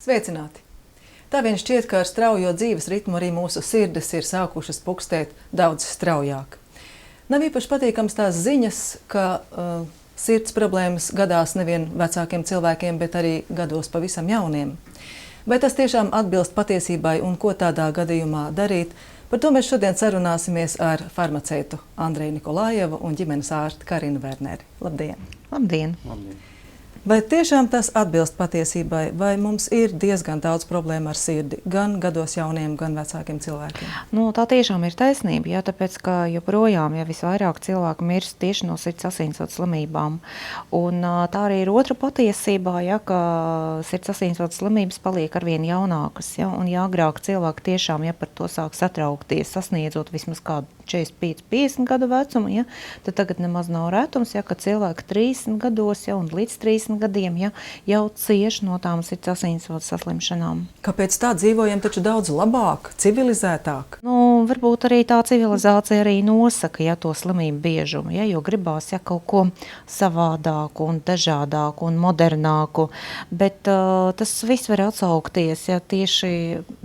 Sveicināti! Tā vien šķiet, ka ar straujo dzīves ritmu arī mūsu sirdis ir sākušas pukstēt daudz straujāk. Nav īpaši patīkams tās ziņas, ka sirds problēmas gadās nevien vecākiem cilvēkiem, bet arī gados pavisam jauniem. Vai tas tiešām atbilst patiesībai un ko tādā gadījumā darīt? Par to mēs šodien sarunāsimies ar farmaceitu Andreju Nikolājevu un ģimenes ārsti Karinu Verneri. Labdien! Labdien! Labdien. Vai tiešām tas atbilst patiesībai, vai mums ir diezgan daudz problēmu ar sirdi, gan gados jauniem, gan vecākiem cilvēkiem? Tā tiešām ir taisnība, jā, tāpēc, ka joprojām visvairāk cilvēku mirst tieši no sirds asinsvadu slimībām. Un tā arī ir otra patiesībā, jā, ka sirds asinsvadu slimības paliek arvien jaunākas, jā, un agrāk cilvēki tiešām, ja par to sāk satraukties, sasniedzot vismaz kādu 45-50 gadu vecumu, ja, tad tagad nemaz nav retums, ja, ka cilvēki 30 gados ja, un līdz 30 gadiem ja, jau cieši no tām sirds asinsvadu saslimšanām. Kāpēc tā dzīvojam taču daudz labāk, civilizētāk? Varbūt arī tā civilizācija arī nosaka ja, to slimību biežumu, ja, jo gribās ja, kaut ko savādāku un dažādāku un modernāku, bet tas viss var atsaukties ja, tieši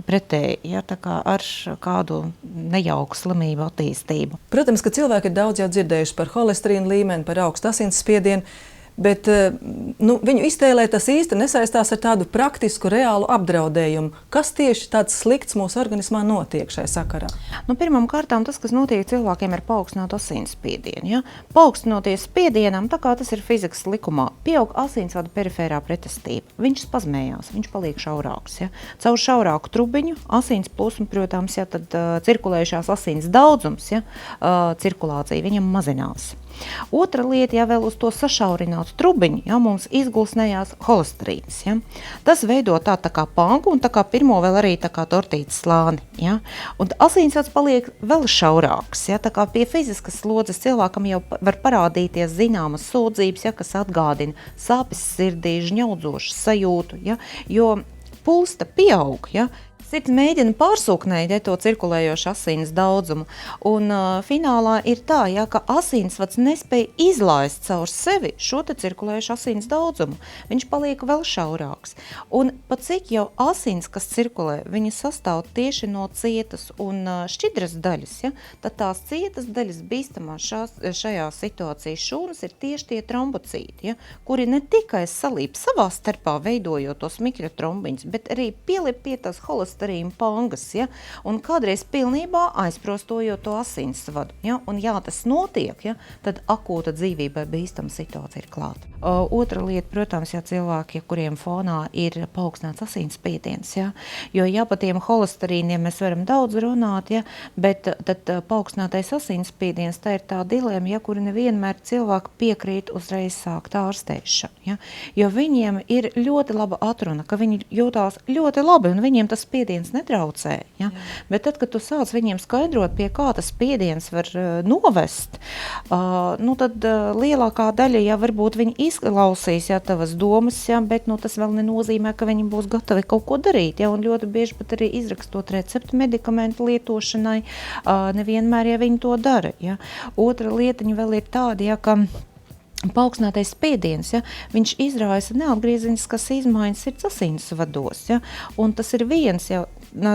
pretēji, ja, tā kā ar kādu nejauku slimību attīstību. Protams, ka cilvēki ir daudz jau dzirdējuši par holesterīnu līmeni, par augstu asinsspiedienu, bet viņu iztēlē tas īsti nesaistās ar tādu praktisku, reālu apdraudējumu. Kas tieši tāds slikts mūsu organismā notiek šai sakarā? Pirmām kārtām tas, kas notiek cilvēkiem ar paaugstinātu asinsspiedienu. Ja? Paaugstinoties spiedienam, tā kā tas ir fizikas likumā, pieaug asinsvadu perifērā pretestība. Viņš spazmējās, viņš paliek šaurāks. Ja? Caur šaurāku trubiņu asins plūsmu, protams, ja, tad cirkulējušās asins daudzums, ja, cirkulācija viņam mazinās. Otra lieta, ja vēl uz to sašaurinātu trubiņu, ja, mums izgulsnējās holesterīns. Ja. Tas veido tā kā panku un tā kā pirmo vēl arī tā kā tortītas slāni. Ja. Un asinsvads paliek vēl šaurāks. Ja, tā kā pie fiziskas slodzes cilvēkam jau var parādīties zināmas sūdzības, ja, kas atgādina sāpes sirdī, žņaudzošu sajūtu, ja, jo pulsta pieaug. Ja. Sirds mēģina pārsūknēt to cirkulējošu asins daudzumu, un finālā ir tā, ja, ka asinsvads nespēja izlaist caur sevi šo te cirkulējošu asins daudzumu. Viņš paliek vēl šaurāks. Un pat cik jau asins, kas cirkulē, viņa sastāv tieši no cietas un šķidras daļas, ja, tad tās cietas daļas bīstamās šajā situācijā šūnas ir tieši tie trombocīti, ja, kuri ne tikai salīp savā starpā veidojot tos mikrotrombiņus, bet arī pielip pie tās holesterīna pangas, ja, un kādreiz pilnībā aizprostojot to asinsvadu. Ja, un ja tas notiek, ja, tad akūta dzīvībai bīstama situācija ir klāta. Otra lieta, protams, ja cilvēki, kuriem fonā ir paaugstināts asinsspiediens, ja, jo ja pa tiem holesterīniem mēs varam daudz runāt, ja, bet tad paaugstinātais asinsspiediens, tā ir tā dilēma, ja, kuri nevienmēr cilvēki piekrīt uzreiz sākt ārstēšanu, ja, jo viņiem ir ļoti laba atruna, ka viņi jūtās ļoti labi un viņiem tas spiediens netraucē, ja, bet tad, kad tu sāc viņiem skaidrot, pie kā tas spiediens var novest, tad lielākā daļa, ja varbūt viņi izklausīs, ja, tavas domas, ja, bet tas vēl nenozīmē, ka viņi būs gatavi kaut ko darīt, ja, un ļoti bieži pat arī izrakstot receptu medikamentu lietošanai, nevienmēr, ja viņi to dara, ja. Otra lietiņa vēl ir tāda, ja, ka paaugstinātais spiediens, ja, viņš izraisa neatgriezeniskas izmaiņas sirds asinsvados, ja, un tas ir viens jau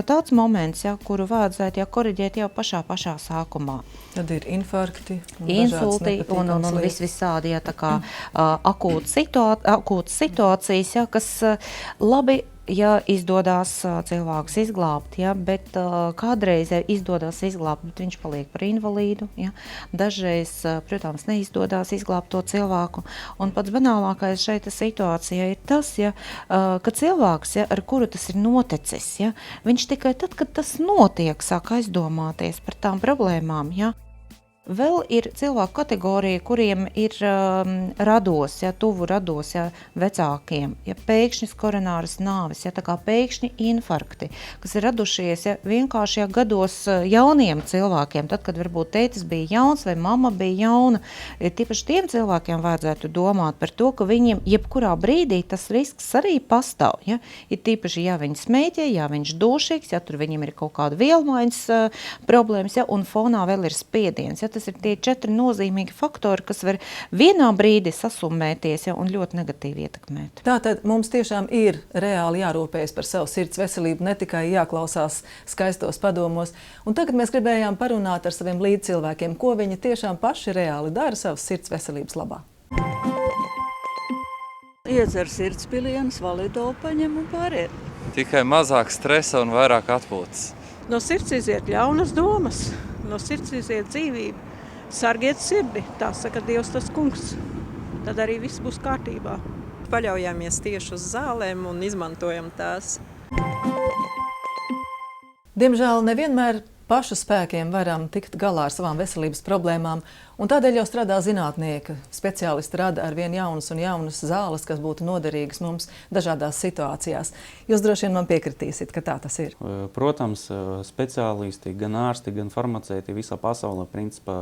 tāds moments, ja, kuru vajadzētu ja, koriģēt jau pašā sākumā. Tad ir infarkti, insulti un visādi, ja, tā kā akūtas situācijas, ja, kas labi, ja izdodas cilvēks izglābt, ja, bet kādreiz izdodas izglābt, bet viņš paliek par invalīdu. Ja. Dažreiz, protams, neizdodas izglābt to cilvēku. Un pats banālākais šeit situācijā ir tas, ja, ka cilvēks, ja, ar kuru tas ir noticis, ja, viņš tikai tad, kad tas notiek, sāk aizdomāties par tām problēmām. Ja. Vēl ir cilvēku kategorija, kuriem ir tuvu rados, ja, vecākiem, ja, pēkšņas koronāras nāves, ja, tā kā pēkšņi infarkti, kas ir radušies ja, vienkārši ja, gados jauniem cilvēkiem, tad, kad varbūt tētis bija jauns vai mamma bija jauna, tīpaši tiem cilvēkiem vajadzētu domāt par to, ka viņiem jebkurā brīdī tas risks arī pastāv. Ja, ir tīpaši, ja viņi smēķē, ja viņš dušīgs, ja tur viņam ir kaut kāda vielmaiņas problēmas, ja, un fonā vēl ir spiediens. Ja, tas ir tie 4 nozīmīgi faktori, kas var vienā brīdī sasummēties un ļoti negatīvi ietekmēt. Tātad mums tiešām ir reāli jārūpējas par savu sirds veselību, ne tikai jāklausās skaistos padomos. Un tagad mēs gribējām parunāt ar saviem līdzcilvēkiem, ko viņi tiešām paši reāli dara savas sirds veselības labā. Iedzer sirdspilienus, validolu paņem un pāriet. Tikai mazāk stresa un vairāk atpūtas. No sirds iziet ļaunas domas, no sirds iziet dzīvība. Sargiet sirdi, tā saka Dievs tas kungs. Tad arī viss būs kārtībā. Paļaujamies tieši uz zālēm un izmantojam tās. Diemžēl nevienmēr pašu spēkiem varam tikt galā ar savām veselības problēmām, un tādēļ jau strādā zinātnieki. Speciālisti rada arvien jaunas un jaunas zāles, kas būtu noderīgas mums dažādās situācijās. Jūs droši vien man piekritīsiet, ka tā tas ir. Protams, speciālisti, gan ārsti, gan farmaceiti visā pasaulē principā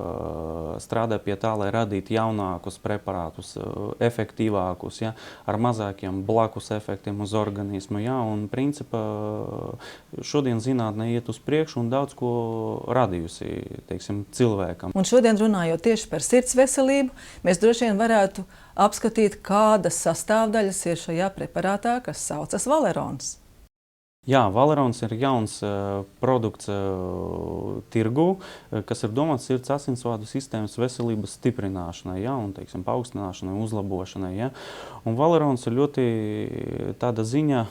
strādā pie tā, lai radītu jaunākus preparātus, efektīvākus, ja, ar mazākiem blakus efektiem uz organismu. Ja, un principā šodien zinātne iet uz priekšu un daudz ko radījusi, teiksim, cilvēkam. Un šodien runājot tieši par sirds veselību, mēs droši vien varētu apskatīt, kādas sastāvdaļas ir šajā preparātā, kas saucas Valerons. Jā, Valerons ir jauns produkts tirgū, kas ir domāts sirds asinsvadu sistēmas veselības stiprināšanai, ja, un, teiksim, paaugstināšanai, uzlabošanai. Ja. Un Valerons ir ļoti tāda ziņa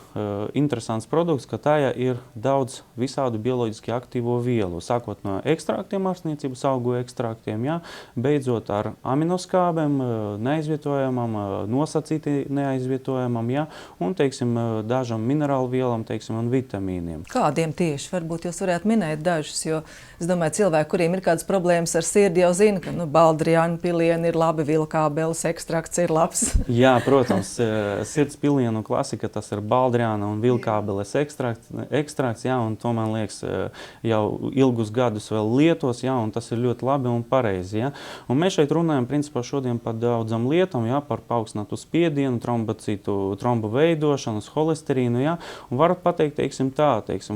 interesants produkts, ka tajā ir daudz visādu bioloģiski aktīvo vielu, sākot no ekstraktiem, ārstniecības augu ekstraktiem, ja, beidzot ar aminoskābēm, neaizvietojamam, nosacīti neaizvietojamam, ja, un, teiksim, dažam minerālu vielam, teiksim, un vitamīniem. Kādiem tieši? Varbūt jūs varētu minēt dažus, jo es domāju, cilvēki, kuriem ir kādas problēmas ar sirdi, jau zina, ka baldriānu pilieni ir labi, vilkābeles ekstrakts ir labs. Jā, protams, sirds pilienu klasika, tas ir baldriāna un vilkābeles ekstrakts, jā, un to, man liekas, jau ilgus gadus vēl lietos, jā, un tas ir ļoti labi un pareizi, jā. Un mēs šeit runājam, principā, šodien par daudzam lietām, jā, par paaugstinātu spiedienu, trombu veidošanu, holesterīnu, jā, un varat pateikt, teiksim,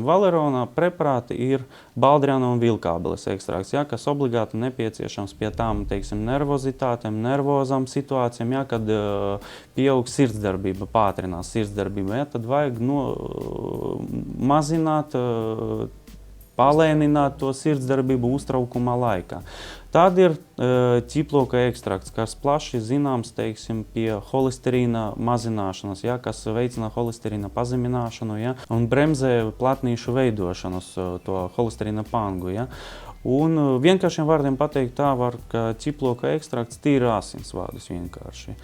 Valerona preparāti ir baldriāna un vilkābeles ekstrakts, ja, kas obligāti nepieciešams pie tām, teiksim, nervozitātēm, nervozām situācijām, ja, kad pieaug sirdsdarbība, pātrinās sirdsdarbība, ja, tad vajag mazināt, palēnināt to sirdsdarbību uztraukumā laikā. Tad ir ķiploka ekstrakts, kas plaši zināms, teiksim, pie holesterīna mazināšanas, ja, kas veicina holesterīna pazemināšanu, ja, un bremzē platnīšu veidošanos, to holesterīna pangu. Ja. Un vienkāršiem vārdiem pateikt tā var, ka ķiploka ekstrakts tīra asinsvadus vienkārši.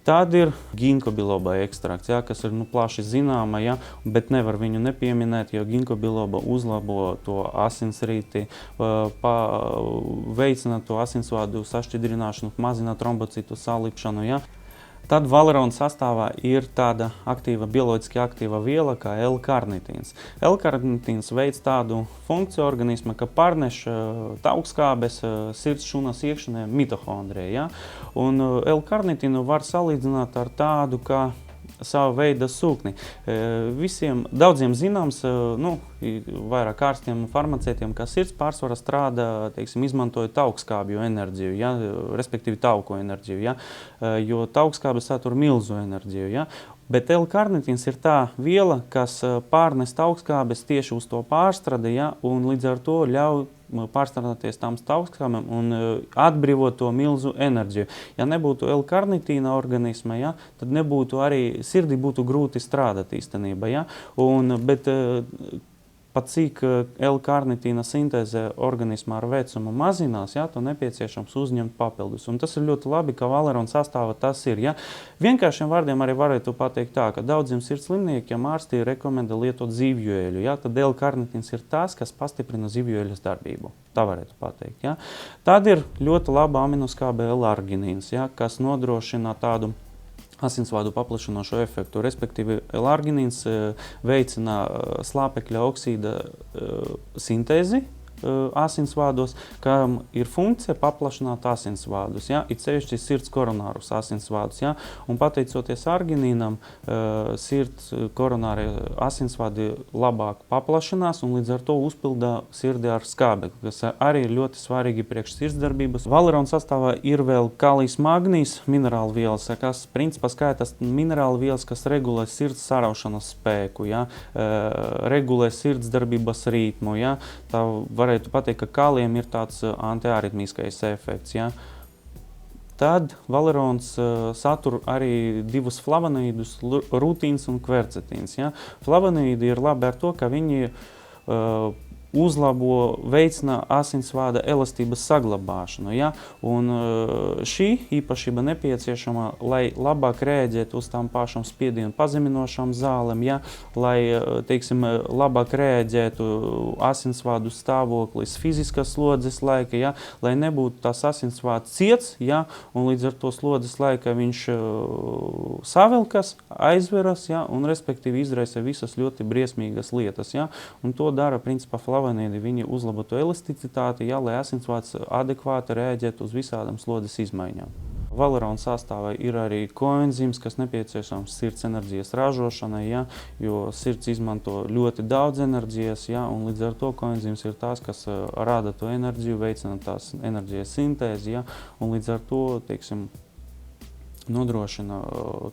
Tad ir ginko biloba ekstrakts, ja, kas ir plaši zināma, ja, bet nevar viņu nepieminēt, jo ginko biloba uzlabo to asinsrīti, veicina to asinsvadu sašķidrināšanu, mazina trombocitu salipšanu. Ja. Tad Valerona sastāvā ir tāda bioloģiski aktīva viela kā L-karnitīns. L-karnitīns veic tādu funkciju organisma, ka pārneš taukskābes sirds šūnas iekšienē mitohondrijā. Ja? Un L-karnitīnu var salīdzināt ar tādu, kā savu veidu sūkni. Daudziem zināms, vairāk ārstiem un farmaceitiem, ka sirds pārsvarā strādā, teiksim, izmantoja taukskābju enerģiju, ja, respektīvi tauku enerģiju, ja, jo taukskābe satur milzu enerģiju. Ja. Bet L-karnitīns ir tā viela, kas pārnes taukskābes tieši uz to pārstrādi, ja, un līdz ar to ļauj pārstrādāties tām taukskābēm un atbrīvot to milzu enerģiju. Ja nebūtu L-karnitīna organisma, ja, tad nebūtu arī sirdi būtu grūti strādāt īstenībā. Ja, bet pat cik L-karnitīna sintēze organismā ar vecumu mazinās, ja, to nepieciešams uzņemt papildus. Un tas ir ļoti labi, ka Valerona sastāvā tas ir. Ja. Vienkāršiem vārdiem arī varētu pateikt tā, ka daudziem sirdslimniekiem ārsti rekomendē lietot zivju eļu. Ja. Tad L-karnitīns ir tas, kas pastiprina zivju eļas darbību. Tā varētu pateikt. Ja. Tad ir ļoti laba aminoskābe L-arginīns, ja, kas nodrošina tādu asinsvadu paplašinošo efektu. Respektīvi, L-arginīns veicina slāpekļa oksīda sintēzi asinsvādos, kam ir funkcija paplašināt asinsvādus, ja? It sevišķi sirds koronārus asinsvādus. Ja? Un pateicoties arginīnam, sirds koronārie asinsvādi labāk paplašinās un līdz ar to uzpildā sirdi ar skābekli, kas arī ir ļoti svarīgi priekš sirdsdarbības. Valerona sastāvā ir vēl kalijs, magnijs, minerāla vielas, kas principā skaitas minerāla vielas, kas regulē sirds saraušanas spēku, ja? Regulē sirdsdarbības ritmu. Ja? Tā varētu pateikt, ka kalijam ir tāds antiaritmiskais efekts. Ja? Tad valerons satur arī divus flavonoīdus, rutīns un kvercetīns. Ja? Flavonoīdi ir labi ar to, ka viņi uzlabo, veicina asinsvāda elastības saglabāšanu. Ja? Un šī īpašība nepieciešama, lai labāk rēģētu uz tām pašām spiedienu pazeminošām zālēm, ja? Lai, teiksim, labāk rēģētu asinsvādu stāvoklis fiziskas slodzes laika, ja? Lai nebūtu tās asinsvāds ciets, ja? Un līdz ar to slodzes laika viņš savelkas, aizveras, ja? Un respektīvi izraisa visas ļoti briesmīgas lietas. Ja? Un to dara principā flavonoīdi, viņi uzlabo to elasticitāti, ja, lai asinsvāds adekvāti rēģētu uz visādām slodzes izmaiņām. Valerona sastāvā ir arī koenzīms, kas nepieciešams sirds enerģijas ražošanai, ja, jo sirds izmanto ļoti daudz enerģijas, ja, un līdz ar to koenzīms ir tās, kas rada to enerģiju, veicina tās enerģijas sintēzi, ja, un līdz ar to, teiksim, nodrošina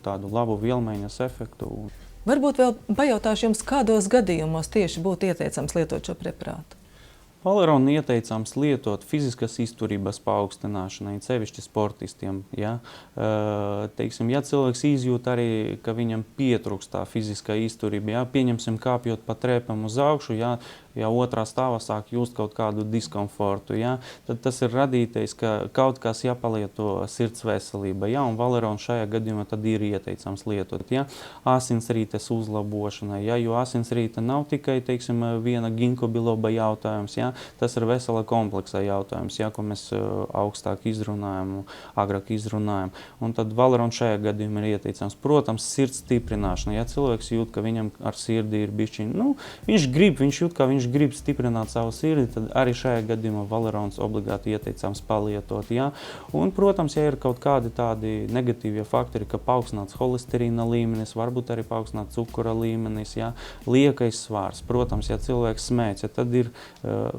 tādu labu vielmaiņas efektu. Varbūt vēl pajautāšu jums, kādos gadījumos tieši būtu ieteicams lietot šo preparātu? Valeronu ieteicams lietot fiziskas izturības paaugstināšanai, sevišķi sportistiem. Ja? Teiksim, ja cilvēks izjūt arī, ka viņam pietrūkst tā fiziskā izturība, ja? Pieņemsim kāpjot pa trepam uz augšu, ja otrā stāvā sāk just kaut kādu diskomfortu, ja? Tad tas ir radītais, ka kaut kas jāpalieto sirds veselība, ja? Un valeronu šajā gadījumā tad ir ieteicams lietot. Ja? Asinsrītes uzlabošanai, ja? Jo asinsrīte nav tikai, teiksim, viena ginko biloba jautājums, ja? Tas ir vesela kompleksa jautājums, ja, ko mēs augstāk izrunājam, agrāk izrunājam. Un tad valeronu šajā gadījumā ir ieteicams. Protams, sirds stiprināšana. Ja cilvēks jūt, ka viņam ar sirdi ir bišķiņ, viņš jūt, ka viņš grib stiprināt savu sirdi, tad arī šajā gadījumā valerons obligāti ieteicams palietot. Ja. Un, protams, ja ir kaut kādi tādi negatīvie faktori, ka paaugstināts holesterīna līmenis, varbūt arī paaugstināts cukura līmenis, ja, liekais svārs. Protams, ja cilvēks smēķē, tad ir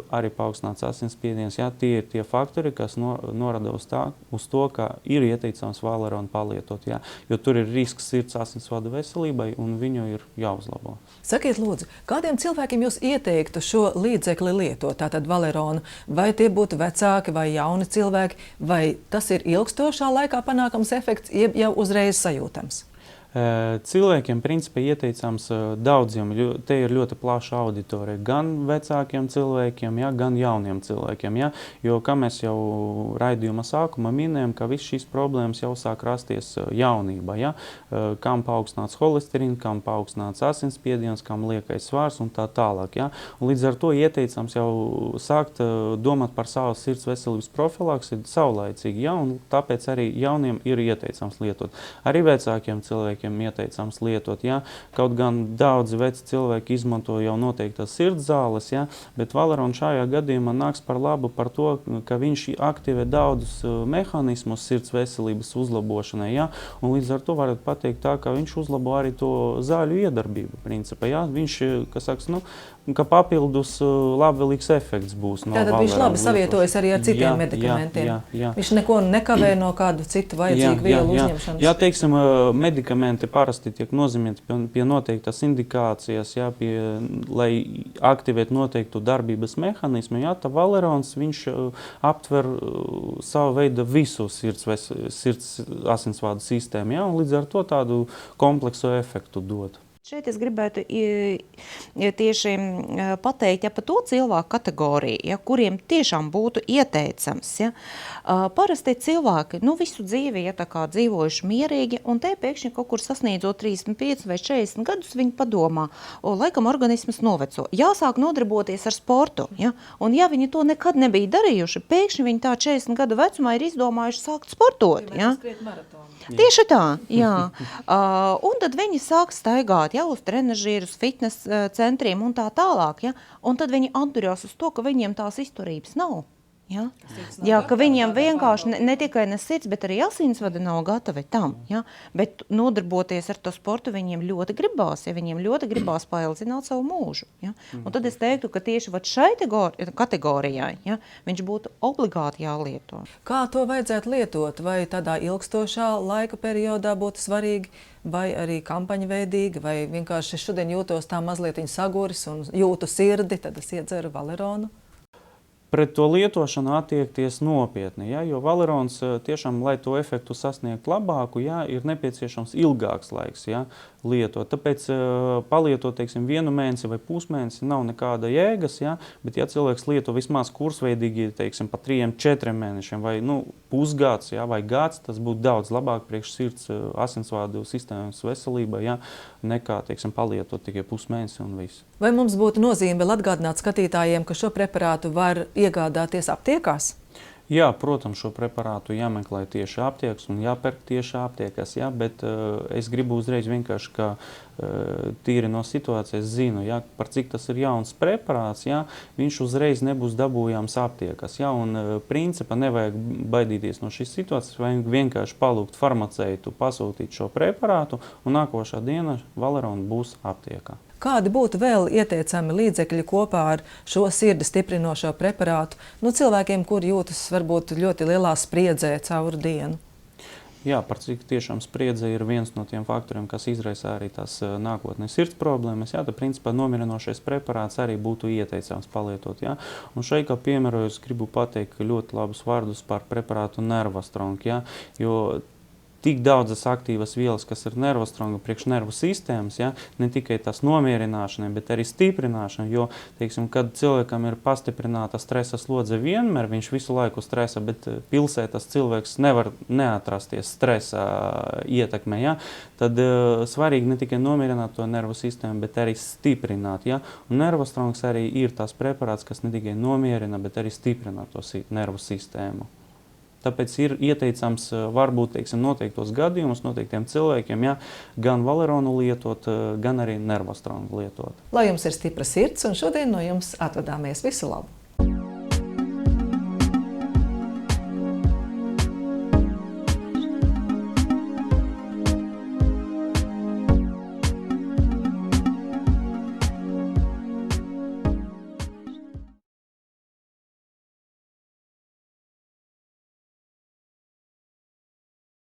arī paaugstināts asinsspiediens. Ja, tie ir tie faktori, kas norada uz to, ka ir ieteicams valeronu palietot. Ja, jo tur ir risks sirds asinsvadu veselībai un viņu ir jāuzlabo. Sakiet, lūdzu, kādiem cilvēkiem jūs ieteiktu šo līdzekli lietot, tātad valeronu? Vai tie būtu vecāki vai jauni cilvēki, vai tas ir ilgstošā laikā panākams efekts, jeb jau uzreiz sajūtams? Cilvēkiem principā ieteicams daudziem, te ir ļoti plaša auditorija, gan vecākiem cilvēkiem, ja, gan jauniem cilvēkiem. Ja, jo, kā mēs jau raidījuma sākumā minējam, ka viss šīs problēmas jau sāk rasties jaunībā. Ja, kam paaugstināts holesterīns, kam paaugstināts asinsspiediens, kam liekais svārs un tā tālāk. Ja. Un līdz ar to ieteicams jau sākt domāt par savu sirds veselības profilaksi saulaicīgi, ja, un tāpēc arī jauniem ir ieteicams lietot. Arī vecākiem cilvēkiem ieteicams lietot. Ja? Kaut gan daudzi veci cilvēki izmanto jau noteiktas sirds zāles, ja? Bet valerons šajā gadījumā nāks par labu par to, ka viņš aktivē daudzus mehānismus sirds veselības uzlabošanai. Ja? Un līdz ar to varat pateikt tā, ka viņš uzlabo arī to zāļu iedarbību. Principā, ja? Viņš, kas saks, ka papildus labvēlīgs efekts būs no valerona. Tātad viņš labi savietojas arī ar citiem medikamentiem. Jā. Viņš neko nekavē no kādu citu vajadzīgu vielu uzņemšanas. Jā, teiksim, medikamenti parasti tiek nozīmēti pie noteiktas indikācijas, jā, lai aktivētu noteiktu darbības mehānismu. Jā, tā valerons, viņš aptver savu veidu visu sirds asinsvadu sistēmu, jā, un līdz ar to tādu kompleksu efektu dod. Šeit es gribētu tieši pateikt par to cilvēku kategoriju, kuriem tiešām būtu ieteicams. Ja. Parasti cilvēki visu dzīvi dzīvojuši mierīgi, un te pēkšņi kaut kur sasniedzot 35 vai 40 gadus, viņi padomā, laikam organisms noveco. Jāsāk nodarboties ar sportu. Ja. Un ja viņi to nekad nebija darījuši, pēkšņi viņi tā 40 gadu vecumā ir izdomājuši sākt sportot. Ja. Tieši tā, jā. Un tad viņi sāk staigāt. ja, uz trenažierus, fitnes centriem un tā tālāk, ja, un tad viņi atdurās uz to, ka viņiem tās izturības nav. Ja? Jā, ka viņiem vienkārši ne tikai ne sirds, bet arī asinsvadi nav gatavi tam. Ja? Bet nodarboties ar to sportu viņiem ļoti gribās, ja viņiem ļoti gribās paildzināt savu mūžu. Ja? Un tad es teiktu, ka tieši šai kategorijai, ja, viņš būtu obligāti jālieto. Kā to vajadzētu lietot? Vai tādā ilgstošā laika periodā būtu svarīgi, vai arī kampaņveidīgi, vai vienkārši šodien jūtos tā mazliet saguris un jūtu sirdi, tad es iedzeru valeronu? Pret to lietošanu attiekties nopietni, ja, jo valerons tiešām, lai to efektu sasniegt labāku, ja, ir nepieciešams ilgāks laiks, ja, lietot. Tāpēc palietot, teiksim, 1 mēnesi vai pusmēnesi nav nekāda jēgas, ja, bet ja cilvēks lieto vismaz kursveidīgi, teiksim, pa 3-4 mēnešiem vai pusgads, ja, vai gads, tas būtu daudz labāk priekš sirds asinsvadu sistēmas veselībai, ja, nekā, teiksim, palietot tikai pusmēnesi un viss. Vai mums būtu nozīme vēl atgādināt skatītājiem, ka šo preparātu var iegādāties aptiekās? Jā, protams, šo preparātu jāmeklē tieši aptiekas un jāpērk tieši aptiekas, ja, bet es gribu uzreiz vienkārši, ka tīri no situācijas zinu, ja, par cik tas ir jauns preparāts, ja, viņš uzreiz nebūs dabūjams aptiekas. Ja, un principā nevajag baidīties no šīs situācijas, vajag vienkārši palūgt farmaceitu pasūtīt šo preparātu, un nākošā diena valerona būs aptiekā. Kādi būtu vēl ieteicami līdzekļi kopā ar šo sirdi stiprinošo preparātu cilvēkiem, kuri jūtas varbūt ļoti lielā spriedzē cauri dienu? Jā, par cik tiešām spriedze ir viens no tiem faktoriem, kas izraisa arī tās nākotnē sirds problēmas. Jā, tad principā nomierinošais preparāts arī būtu ieteicams palietot. Jā. Un šeit, kā piemēru, es gribu pateikt ļoti labus vārdus par preparātu Nervostrong, jā, jo tik daudzas aktīvas vielas, kas ir nervostronga priekš nervu sistēmas, ja, ne tikai tās nomierināšanai, bet arī stiprināšanai, jo, teiksim, kad cilvēkam ir pastiprināta stresa slodze vienmēr, viņš visu laiku stresa, bet pilsētas cilvēks nevar neatrasties stresa ietekmē, ja, tad svarīgi ne tikai nomierināt to nervu sistēmu, bet arī stiprināt, ja, un nervostrongs arī ir tās preparāts, kas ne tikai nomierina, bet arī stiprina to nervu sistēmu. Tāpēc ir ieteicams varbūt, teiksim, noteiktos gadījumus, noteiktiem cilvēkiem, ja, gan valeronu lietot, gan arī nervostrongu lietot. Lai jums ir stipra sirds, un šodien no jums atvadāmies. Visu labu!